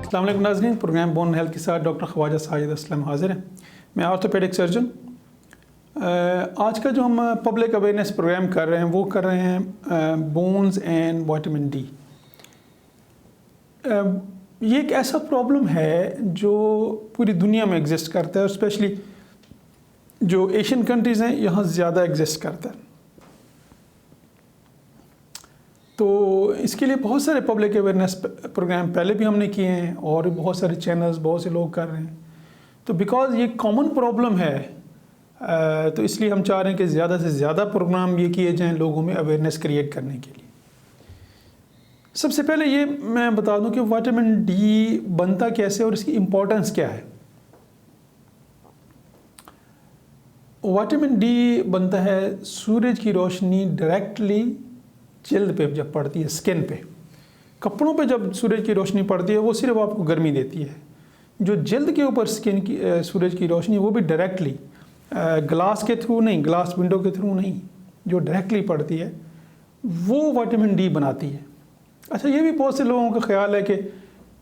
अस्सलाम वालेकुम नाज़रीन, प्रोग्राम बोन हेल्थ के साथ डॉक्टर ख्वाजा साजिद असलम हाज़िर हैं। मैं ऑर्थोपेडिक सर्जन। आज का जो हम पब्लिक अवेयरनेस प्रोग्राम कर रहे हैं वो कर रहे हैं बोन्स एंड विटामिन डी। ये एक ऐसा प्रॉब्लम है जो पूरी दुनिया में एग्जिस्ट करता है और स्पेशली जो एशियन कंट्रीज़ हैं यहाँ ज़्यादा एग्जिस्ट करता है। तो इसके लिए बहुत सारे पब्लिक अवेयरनेस प्रोग्राम पहले भी हमने किए हैं और बहुत सारे चैनल्स बहुत से लोग कर रहे हैं। तो बिकॉज़ ये कॉमन प्रॉब्लम है तो इसलिए हम चाह रहे हैं कि ज़्यादा से ज़्यादा प्रोग्राम ये किए जाएं लोगों में अवेयरनेस क्रिएट करने के लिए। सबसे पहले ये मैं बता दूं कि विटामिन डी बनता कैसे और इसकी इम्पोर्टेंस क्या है। विटामिन डी बनता है सूरज की रोशनी डायरेक्टली जल्द पे जब पड़ती है, स्किन पे, कपड़ों पे जब सूरज की रोशनी पड़ती है वो सिर्फ आपको गर्मी देती है। जो जल्द के ऊपर स्किन की सूरज की रोशनी वो भी डायरेक्टली ग्लास के थ्रू नहीं, ग्लास विंडो के थ्रू नहीं, जो डायरेक्टली पड़ती है वो विटामिन डी बनाती है। अच्छा, ये भी बहुत से लोगों का ख्याल है कि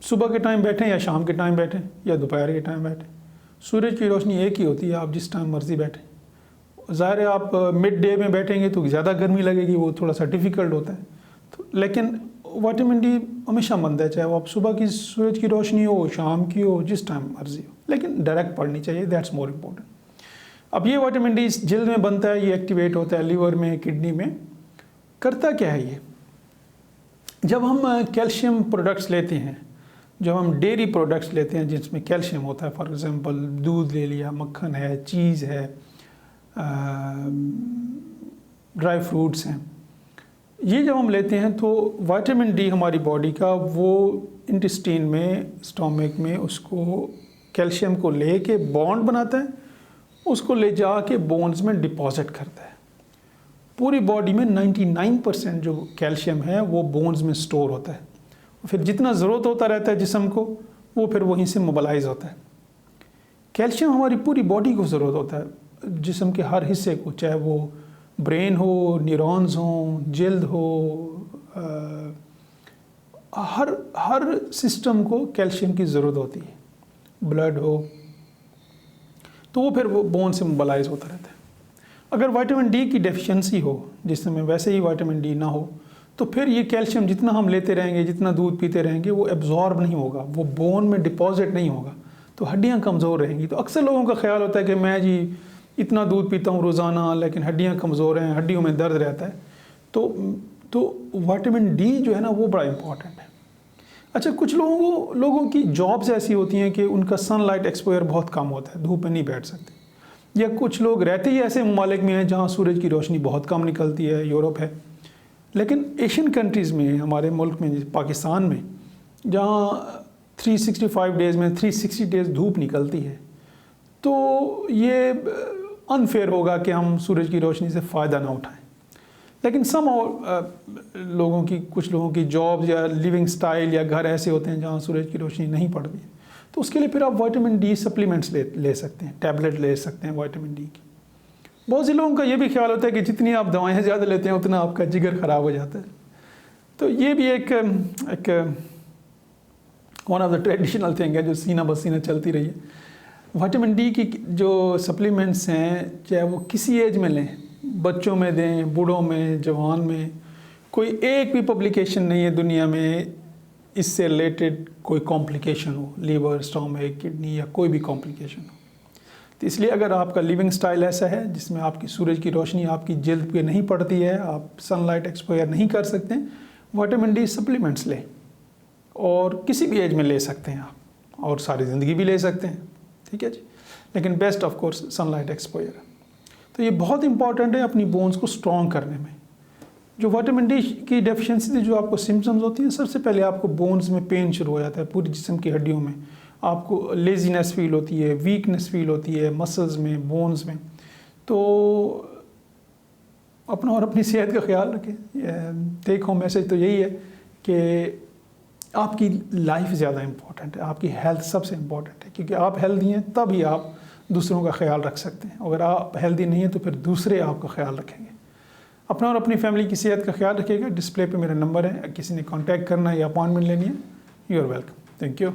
सुबह के टाइम बैठें या शाम के टाइम बैठें या दोपहर के टाइम बैठें, सूरज की रोशनी एक ही होती है, आप जिस टाइम मर्ज़ी बैठें। ज़ाहिर है आप मिड डे में बैठेंगे तो ज़्यादा गर्मी लगेगी, वो थोड़ा सा डिफ़िकल्ट होता है। तो लेकिन विटामिन डी हमेशा बनता है, चाहे वो आप सुबह की सूरज की रोशनी हो, शाम की हो, जिस टाइम मर्जी हो, लेकिन डायरेक्ट पड़नी चाहिए, दैट्स मोर इम्पोर्टेंट। अब ये विटामिन डी जल्द में बनता है, ये एक्टिवेट होता है लीवर में, किडनी में। करता क्या है ये? जब हम कैल्शियम प्रोडक्ट्स लेते हैं, जब हम डेयरी प्रोडक्ट्स लेते हैं जिसमें कैल्शियम होता है, फॉर एग्ज़ाम्पल दूध ले लिया, मक्खन है, चीज़ है, ड्राई फ्रूट्स हैं, ये जब हम लेते हैं तो विटामिन डी हमारी बॉडी का वो इंटेस्टाइन में, स्टोमक में उसको कैल्शियम को लेके बॉन्ड बनाता है, उसको ले जा के बोन्स में डिपॉजिट करता है। पूरी बॉडी में 99% जो कैल्शियम है वो बोन्स में स्टोर होता है। फिर जितना ज़रूरत होता रहता है जिस्म को, वो फिर वहीं से मोबिलाइज होता है। कैल्शियम हमारी पूरी बॉडी को ज़रूरत होता है, जिस्म के हर हिस्से को, चाहे वो ब्रेन हो, न्यूरॉन्स हो, जल्द हो, हर सिस्टम को कैल्शियम की ज़रूरत होती है। ब्लड हो तो वो फिर वो बोन से मोबिलाइज होता रहता है। अगर विटामिन डी की डेफिशिएंसी हो, जिसमें वैसे ही विटामिन डी ना हो, तो फिर ये कैल्शियम जितना हम लेते रहेंगे, जितना दूध पीते रहेंगे, वो एब्जॉर्ब नहीं होगा, वो बोन में डिपॉजिट नहीं होगा, तो हड्डियाँ कमज़ोर रहेंगी। तो अक्सर लोगों का ख्याल होता है कि मैं जी इतना दूध पीता हूँ रोज़ाना लेकिन हड्डियाँ कमज़ोर हैं, हड्डियों में दर्द रहता है। तो विटामिन डी जो है ना वो बड़ा इम्पॉर्टेंट है। अच्छा, कुछ लोगों की जॉब्स ऐसी होती हैं कि उनका सनलाइट एक्सपोजर बहुत कम होता है, धूप में नहीं बैठ सकते, या कुछ लोग रहते ही ऐसे ममालिक में हैं जहाँ सूरज की रोशनी बहुत कम निकलती है, यूरोप है। लेकिन एशियन कंट्रीज़ में, हमारे मुल्क में, पाकिस्तान में, जहाँ 365 डेज़ में 360 डेज़ धूप निकलती है, तो ये अनफेयर होगा कि हम सूरज की रोशनी से फ़ायदा ना उठाएं। लेकिन कुछ लोगों की जॉब्स या लिविंग स्टाइल या घर ऐसे होते हैं जहाँ सूरज की रोशनी नहीं पड़ती है, तो उसके लिए फिर आप विटामिन डी सप्लीमेंट्स ले सकते हैं, टैबलेट ले सकते हैं विटामिन डी की। बहुत से लोगों का ये भी ख्याल होता है कि जितनी आप दवाएं ज़्यादा लेते हैं उतना आपका जिगर ख़राब हो जाता है। तो ये भी एक one of the traditional thing है जो सीना बसीना चलती रही है। विटामिन डी की जो सप्लीमेंट्स हैं, चाहे वो किसी एज में लें, बच्चों में दें, बूढ़ों में, जवान में, कोई एक भी पब्लिकेशन नहीं है दुनिया में इससे रिलेटेड कोई कॉम्प्लिकेशन हो, लीवर, स्टोमक, किडनी या कोई भी कॉम्प्लिकेशन हो। तो इसलिए अगर आपका लिविंग स्टाइल ऐसा है जिसमें आपकी सूरज की रोशनी आपकी जल्द पे नहीं पड़ती है, आप सनलाइट एक्सपोजर नहीं कर सकते, विटामिन डी सप्लीमेंट्स लें, और किसी भी एज में ले सकते हैं आप, और सारी ज़िंदगी भी ले सकते हैं, ठीक है जी। लेकिन best of course sunlight exposure. तो ये बहुत इंपॉर्टेंट है अपनी बोन्स को स्ट्रॉन्ग करने में। जो विटामिन डी की डेफिशिएंसी से जो आपको सिम्टम्स होती हैं, सबसे पहले आपको बोन्स में पेन शुरू हो जाता है, पूरी जिस्म की हड्डियों में आपको लेजीनेस फील होती है, वीकनेस फील होती है, मसल्स में, बोन्स में। तो अपना और अपनी सेहत का ख्याल रखें। टेक होम मैसेज तो यही है कि आपकी लाइफ ज़्यादा इम्पॉर्टेंट है, आपकी हेल्थ सबसे इम्पॉर्टेंट है, क्योंकि आप हेल्दी हैं तभी आप दूसरों का ख्याल रख सकते हैं। अगर आप हेल्दी नहीं हैं तो फिर दूसरे आपका ख्याल रखेंगे। अपना और अपनी फैमिली की सेहत का ख्याल रखिएगा। डिस्प्ले पे मेरा नंबर है, किसी ने कांटेक्ट करना है या अपॉइंटमेंट लेनी है, you are welcome. Thank you.